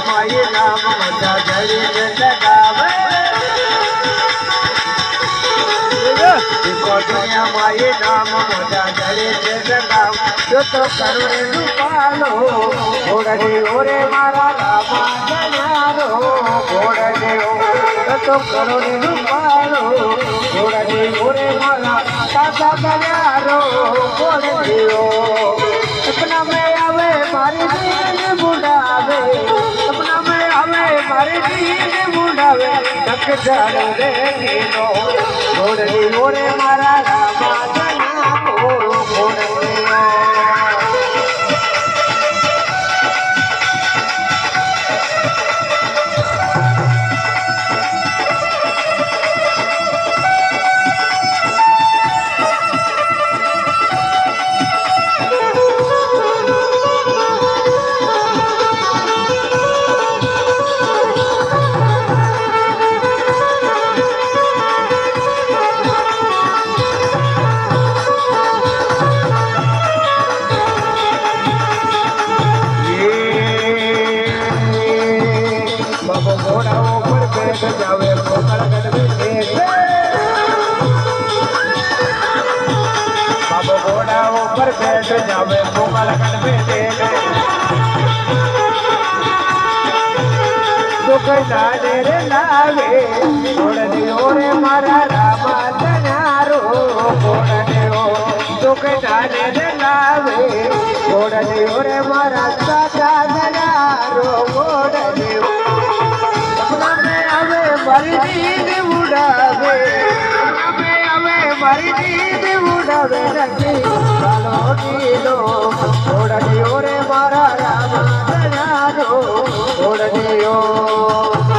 my નામ બધા જડી જગાવે दुनिया माये नाम मोजा जड़े जगाव जो तो करुणे रूपालो घोड़े ओरे मारा रामा जनारो घोड़े तो करुणे रूपालो घोड़े ओरे मारा दादा जनारो घोड़े सपना में आवे मारी दीन बुढ़ावे सपना में आवे मारी दीन बुढ़ावे तक जाने रे नो घोड़े ओरे मारा रामा जनारो घोड़े जावे पोकड़गढ़ में बाबू घोड़ा ऊपर बैठ जावे पोकड़गढ़ में दुख नाने रे लावे घोड़े ओरे मारा रामा जनारो घोड़े ओ दुख नाने रे लावे घोड़े ओरे मारा दादा जनारो घोड़े मारी दीद उड़ावे मारी दीद उड़ावे रखी कालो नीलो घोड़ा ओरे मारा रामा जनारो घोड़ा